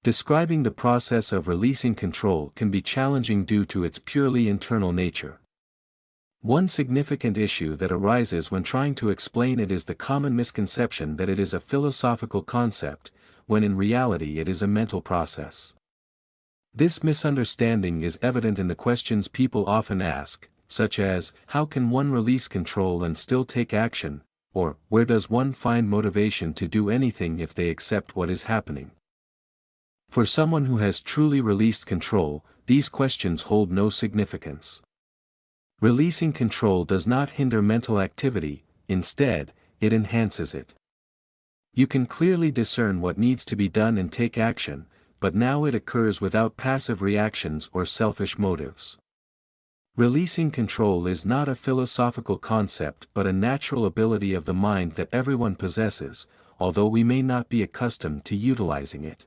Describing the process of releasing control can be challenging due to its purely internal nature. One significant issue that arises when trying to explain it is the common misconception that it is a philosophical concept, when in reality it is a mental process. This misunderstanding is evident in the questions people often ask, such as, how can one release control and still take action, or, where does one find motivation to do anything if they accept what is happening? For someone who has truly released control, these questions hold no significance. Releasing control does not hinder mental activity, instead, it enhances it. You can clearly discern what needs to be done and take action, but now it occurs without passive reactions or selfish motives. Releasing control is not a philosophical concept but a natural ability of the mind that everyone possesses, although we may not be accustomed to utilizing it.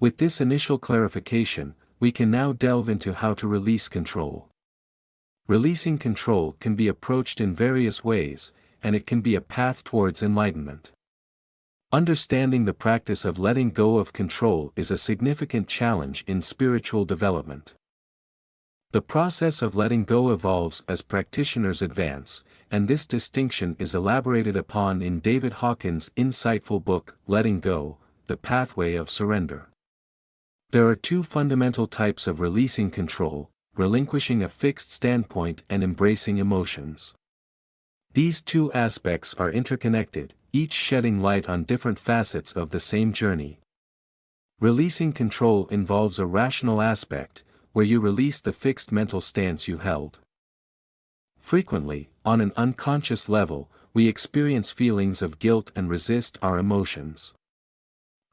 With this initial clarification, we can now delve into how to release control. Releasing control can be approached in various ways, and it can be a path towards enlightenment. Understanding the practice of letting go of control is a significant challenge in spiritual development. The process of letting go evolves as practitioners advance, and this distinction is elaborated upon in David Hawkins' insightful book, Letting Go: The Pathway of Surrender. There are two fundamental types of releasing control: relinquishing a fixed standpoint and embracing emotions. These two aspects are interconnected, each shedding light on different facets of the same journey. Releasing control involves a rational aspect, where you release the fixed mental stance you held. Frequently, on an unconscious level, we experience feelings of guilt and resist our emotions.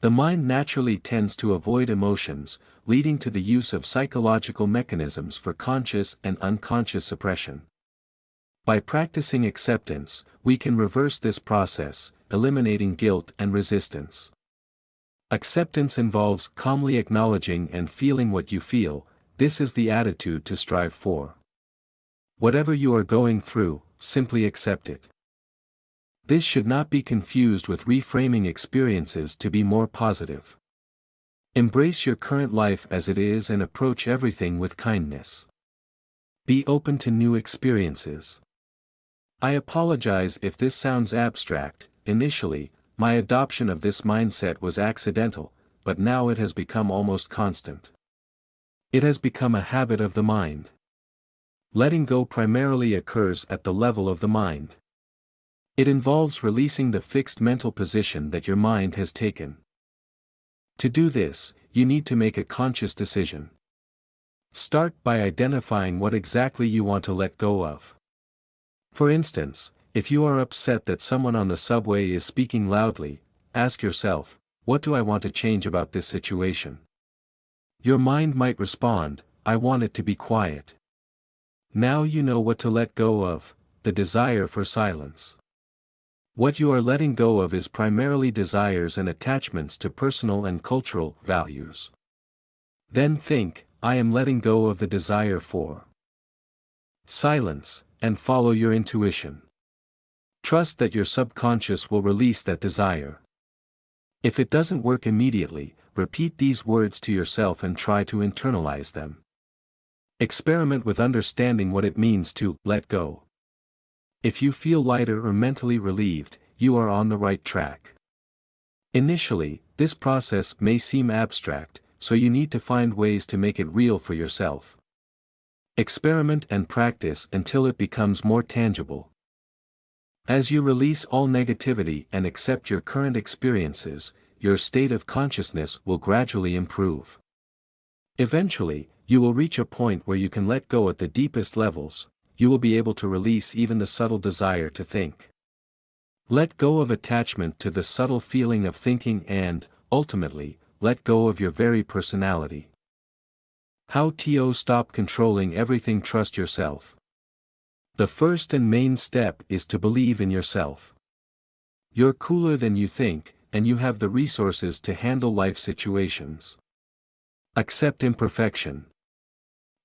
The mind naturally tends to avoid emotions, leading to the use of psychological mechanisms for conscious and unconscious suppression. By practicing acceptance, we can reverse this process, eliminating guilt and resistance. Acceptance involves calmly acknowledging and feeling what you feel. This is the attitude to strive for. Whatever you are going through, simply accept it. This should not be confused with reframing experiences to be more positive. Embrace your current life as it is and approach everything with kindness. Be open to new experiences. I apologize if this sounds abstract. Initially, my adoption of this mindset was accidental, but now it has become almost constant. It has become a habit of the mind. Letting go primarily occurs at the level of the mind. It involves releasing the fixed mental position that your mind has taken. To do this, you need to make a conscious decision. Start by identifying what exactly you want to let go of. For instance, if you are upset that someone on the subway is speaking loudly, ask yourself, what do I want to change about this situation? Your mind might respond, I want it to be quiet. Now you know what to let go of: the desire for silence. What you are letting go of is primarily desires and attachments to personal and cultural values. Then think, I am letting go of the desire for silence, and follow your intuition. Trust that your subconscious will release that desire. If it doesn't work immediately, repeat these words to yourself and try to internalize them. Experiment with understanding what it means to let go. If you feel lighter or mentally relieved, you are on the right track. Initially, this process may seem abstract, so you need to find ways to make it real for yourself. Experiment and practice until it becomes more tangible. As you release all negativity and accept your current experiences, your state of consciousness will gradually improve. Eventually, you will reach a point where you can let go at the deepest levels. You will be able to release even the subtle desire to think. Let go of attachment to the subtle feeling of thinking and, ultimately, let go of your very personality. How to stop controlling everything? Trust yourself. The first and main step is to believe in yourself. You're cooler than you think, and you have the resources to handle life situations. Accept imperfection.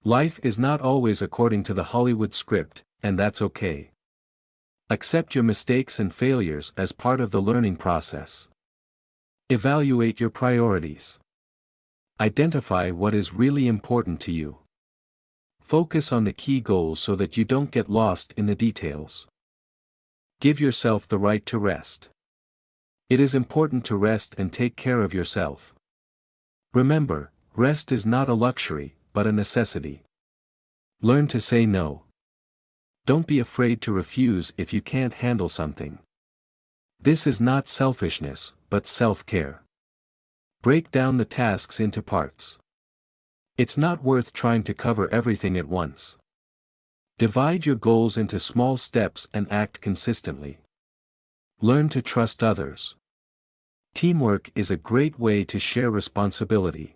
Life is not always according to the Hollywood script, and that's okay. Accept your mistakes and failures as part of the learning process. Evaluate your priorities. Identify what is really important to you. Focus on the key goals so that you don't get lost in the details. Give yourself the right to rest. It is important to rest and take care of yourself. Remember, rest is not a luxury, but a necessity. Learn to say no. Don't be afraid to refuse if you can't handle something. This is not selfishness, but self-care. Break down the tasks into parts. It's not worth trying to cover everything at once. Divide your goals into small steps and act consistently. Learn to trust others. Teamwork is a great way to share responsibility.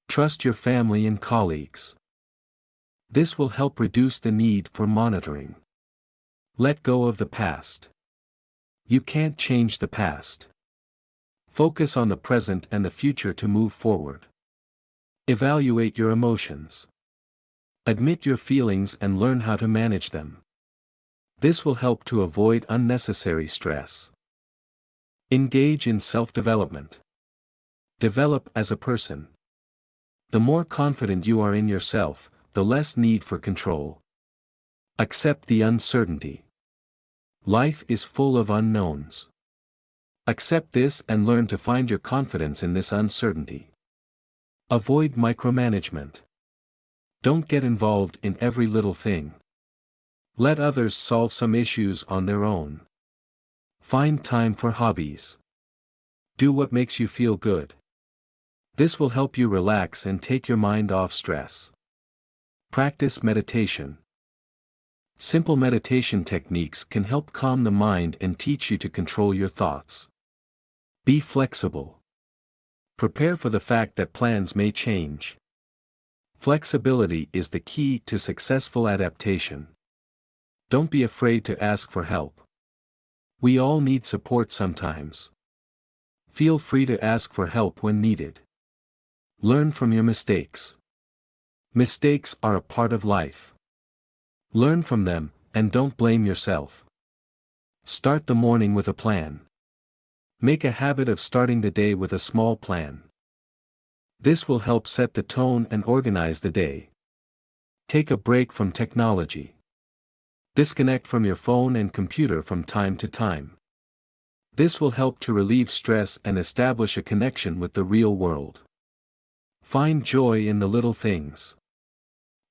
Trust your family and colleagues. This will help reduce the need for monitoring. Let go of the past. You can't change the past. Focus on the present and the future to move forward. Evaluate your emotions. Admit your feelings and learn how to manage them. This will help to avoid unnecessary stress. Engage in self-development. Develop as a person. The more confident you are in yourself, the less need for control. Accept the uncertainty. Life is full of unknowns. Accept this and learn to find your confidence in this uncertainty. Avoid micromanagement. Don't get involved in every little thing. Let others solve some issues on their own. Find time for hobbies. Do what makes you feel good. This will help you relax and take your mind off stress. Practice meditation. Simple meditation techniques can help calm the mind and teach you to control your thoughts. Be flexible. Prepare for the fact that plans may change. Flexibility is the key to successful adaptation. Don't be afraid to ask for help. We all need support sometimes. Feel free to ask for help when needed. Learn from your mistakes. Mistakes are a part of life. Learn from them, and don't blame yourself. Start the morning with a plan. Make a habit of starting the day with a small plan. This will help set the tone and organize the day. Take a break from technology. Disconnect from your phone and computer from time to time. This will help to relieve stress and establish a connection with the real world. Find joy in the little things.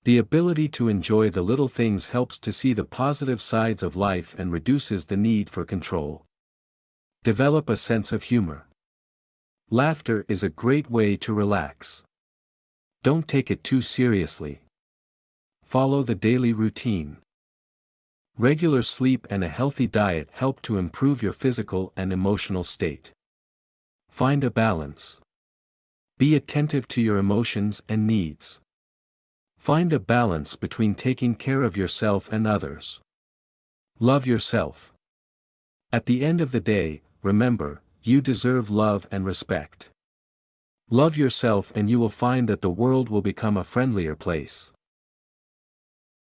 The ability to enjoy the little things helps to see the positive sides of life and reduces the need for control. Develop a sense of humor. Laughter is a great way to relax. Don't take it too seriously. Follow the daily routine. Regular sleep and a healthy diet help to improve your physical and emotional state. Find a balance. Be attentive to your emotions and needs. Find a balance between taking care of yourself and others. Love yourself. At the end of the day, remember, you deserve love and respect. Love yourself and you will find that the world will become a friendlier place.